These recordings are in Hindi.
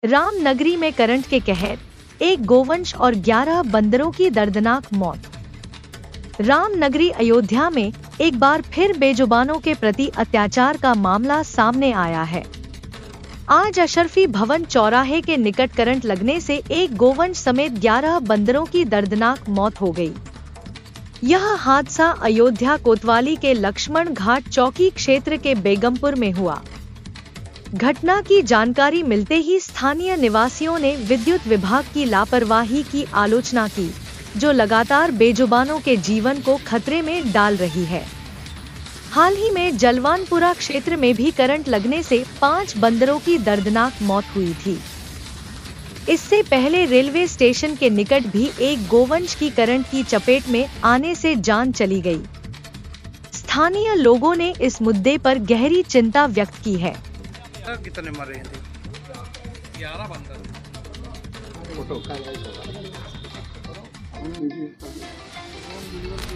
रामनगरी में करंट के कहर, एक गोवंश और 11 बंदरों की दर्दनाक मौत। रामनगरी अयोध्या में एक बार फिर बेजुबानों के प्रति अत्याचार का मामला सामने आया है। आज अशरफी भवन चौराहे के निकट करंट लगने से एक गोवंश समेत 11 बंदरों की दर्दनाक मौत हो गई। यह हादसा अयोध्या कोतवाली के लक्ष्मण घाट चौकी क्षेत्र के बेगमपुर में हुआ। घटना की जानकारी मिलते ही स्थानीय निवासियों ने विद्युत विभाग की लापरवाही की आलोचना की, जो लगातार बेजुबानों के जीवन को खतरे में डाल रही है। हाल ही में जलवानपुरा क्षेत्र में भी करंट लगने से 5 बंदरों की दर्दनाक मौत हुई थी। इससे पहले रेलवे स्टेशन के निकट भी एक गोवंश की करंट की चपेट में आने से जान चली गई। स्थानीय लोगों ने इस मुद्दे पर गहरी चिंता व्यक्त की है। कितने मरे हैं? 11 बंदर।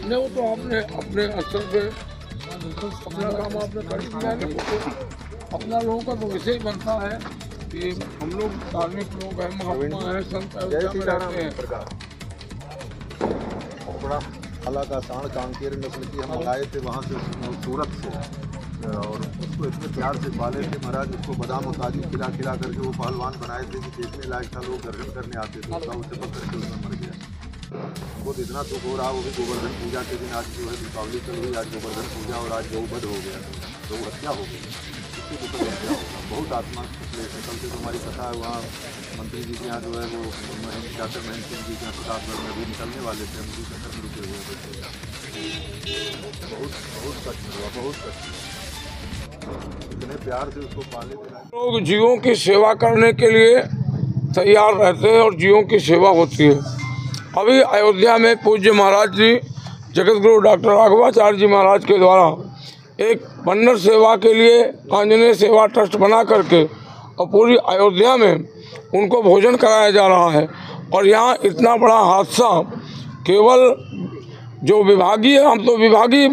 नहीं, वो तो आपने अपने स्तर पे अपना काम आपने कर दिया है। अपना लोगों का तो वैसे ही बनता है कि हम लोग धार्मिक लोग हैं, महात्मा हैं, संत अयोध्या में रहते हैं। बड़ा अला का सांड कांकेर नस्ल की हम लाए थे वहाँ से सूरत से, और उसको इतने प्यार से पाले थे महाराज। उसको बादाम और काजू खिला खिला करके वो पहलवान बनाए थे कि देखने लायक था। लोग दर्शन करने आते थे, उसे पकड़ के उसमें मर गया। वो तो इतना दुख हो रहा, वो भी गोवर्धन पूजा के दिन। आज जो है दीपावली चल गई, आज गोवर्धन पूजा और आज गौवध हो गया, गौ हत्या हो गई। इसकी दुख हत्या होगा, बहुत आत्मा कल से हमारी कथा है। वहाँ मंत्री जी के यहाँ जो है वो डॉक्टर महेंद्र सिंह जी के यहाँ प्रतापगढ़ में भी निकलने वाले थे, हम भी चक्कर में रुके हुए थे। बहुत कष्ट हुआ, बहुत कष्ट। इतने प्यार से उसको पाले थे। लोग जीवों की सेवा करने के लिए तैयार रहते हैं और जीवों की सेवा होती है। अभी अयोध्या में पूज्य महाराज जी जगत गुरु डॉक्टर राघवाचार्य जी महाराज के द्वारा एक बंदर सेवा के लिए आंजनेय सेवा ट्रस्ट बना करके और पूरी अयोध्या में उनको भोजन कराया जा रहा है। और यहाँ इतना बड़ा हादसा केवल जो विभागीय, हम तो विभागीय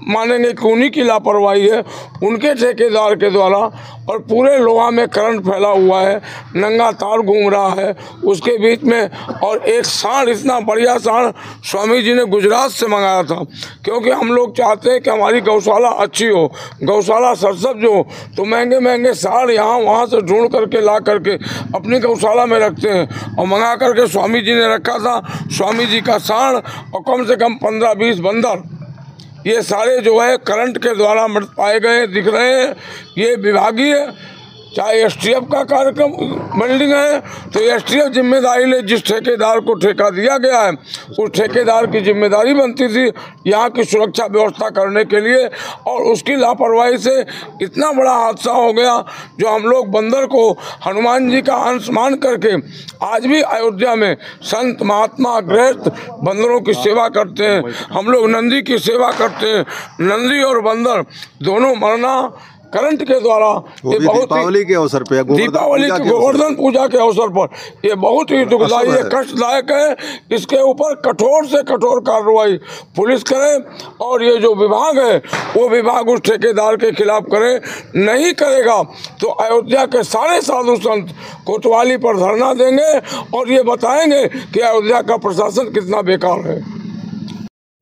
मानेंगे कि उन्हीं की लापरवाही है, उनके ठेकेदार के द्वारा। और पूरे लोहा में करंट फैला हुआ है, नंगा तार घूम रहा है उसके बीच में। और एक सांड, इतना बढ़िया सांड स्वामी जी ने गुजरात से मंगाया था, क्योंकि हम लोग चाहते हैं कि हमारी गौशाला अच्छी हो, गौशाला सरसब्ज हो, तो महंगे महंगे सांड यहाँ वहाँ से ढूंढ करके ला करके अपनी गौशाला में रखते हैं। और मंगा करके स्वामी जी ने रखा था। स्वामी जी का सांड और कम से कम 15-20 बंदर, ये सारे जो है करंट के द्वारा मृत पाए गए दिख रहे हैं। ये विभागीय, चाहे एसटीएफ का कार्यक्रम बिल्डिंग है तो एसटीएफ जिम्मेदारी ले। जिस ठेकेदार को ठेका दिया गया है उस ठेकेदार की जिम्मेदारी बनती थी यहाँ की सुरक्षा व्यवस्था करने के लिए, और उसकी लापरवाही से इतना बड़ा हादसा हो गया। जो हम लोग बंदर को हनुमान जी का अंश मान करके आज भी अयोध्या में संत महात्मा गृहस्थ बंदरों की सेवा करते हैं। हम लोग नंदी की सेवा करते हैं। नंदी और बंदर दोनों मरना करंट के द्वारा, ये बहुत दीपावली के अवसर पे, दीपावली की गोवर्धन पूजा के अवसर पर ये बहुत ही दुखदायी है, कष्टदायक है। इसके ऊपर कठोर से कठोर कार्रवाई पुलिस करे, और ये जो विभाग है वो विभाग उस ठेकेदार के खिलाफ करे। नहीं करेगा तो अयोध्या के सारे साधु संत कोतवाली पर धरना देंगे और ये बताएंगे कि अयोध्या का प्रशासन कितना बेकार है।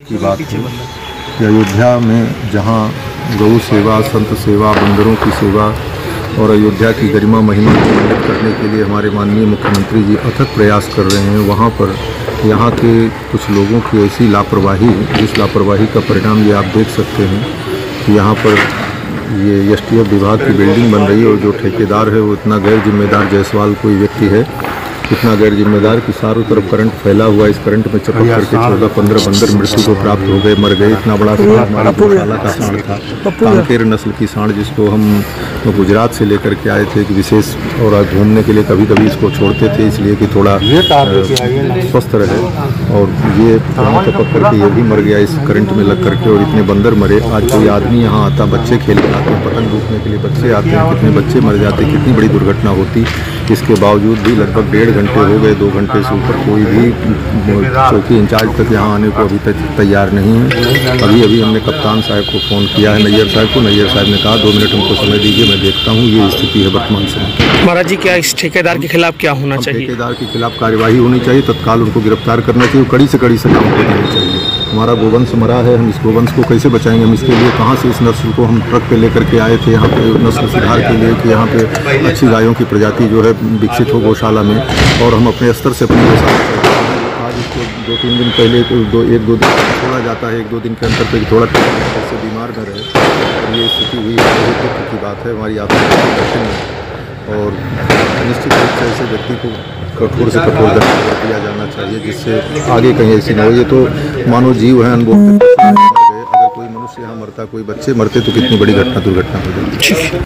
की बात है कि अयोध्या में जहाँ गौ सेवा, संत सेवा, बंदरों की सेवा और अयोध्या की गरिमा महिमा को उन्नत करने के लिए हमारे माननीय मुख्यमंत्री जी अथक प्रयास कर रहे हैं, वहाँ पर यहाँ के कुछ लोगों की ऐसी लापरवाही, जिस लापरवाही का परिणाम ये आप देख सकते हैं कि यहाँ पर ये एसटीएफ विभाग की बिल्डिंग बन रही है और जो ठेकेदार है वो इतना गैर जिम्मेदार जायसवाल कोई व्यक्ति है, इतना गैर जिम्मेदार कि चारों तरफ करंट फैला हुआ। इस करंट में चपक करके 14-15 बंदर मृत्यु को प्राप्त हो गए, मर गए। इतना बड़ा सांड हमारा गौशाला का सांड था, कांकेर नस्ल की सांड, जिसको हम गुजरात से लेकर के आए थे कि विशेष और घूमने के लिए कभी कभी इसको छोड़ते थे, इसलिए कि थोड़ा स्वस्थ रहे। और ये चपक करके ये भी मर गया इस करंट में लग करके, और इतने बंदर मरे। आज कोई आदमी यहाँ आता, बच्चे खेलने आते हैं, पतंग लूटने के लिए बच्चे आते हैं, कितने बच्चे मर जाते, कितनी बड़ी दुर्घटना होती। इसके बावजूद भी लगभग 1.5 घंटे हो गए, 2 घंटे से ऊपर कोई भी चौकी इंचार्ज तक यहाँ आने को अभी तक तैयार नहीं है। अभी हमने कप्तान साहब को फ़ोन किया है, नैयर साहब को। नैयर साहब ने कहा 2 मिनट हमको समय दीजिए, मैं देखता हूँ। ये स्थिति है वर्तमान समय। महाराज जी, क्या इस ठेकेदार के खिलाफ क्या होना चाहिए? ठेकेदार के खिलाफ कार्यवाही होनी चाहिए, तत्काल उनको गिरफ्तार करना चाहिए, कड़ी से कड़ी सजा उनको देनी चाहिए। हमारा गोवंश मरा है, हम इस गोवंश को कैसे बचाएंगे? हम इसके लिए कहाँ से इस नस्ल को हम ट्रक पे लेकर के आए थे यहाँ पे नस्ल सुधार के लिए कि यहाँ पे अच्छी गायों की प्रजाति जो है विकसित हो गौशाला में, और हम अपने स्तर से अपनी गौशाला आज इसको 2-3 दिन पहले एक दो दिन छोड़ा जाता है, 1-2 दिन के अंतर पे थोड़ा ऐसे बीमार न रहे, और ये स्थिति हुई है। बहुत दुख की बात है हमारी आपसे, और निश्चित रूप से ऐसे व्यक्ति को कठोर से कठोर दंड दिया जाना चाहिए, जिससे आगे कहीं ऐसी न हो। ये तो मानव जीव है, अनबोल मर गए। अगर कोई मनुष्य यहाँ मरता, कोई बच्चे मरते तो कितनी बड़ी घटना दुर्घटना हो जाती।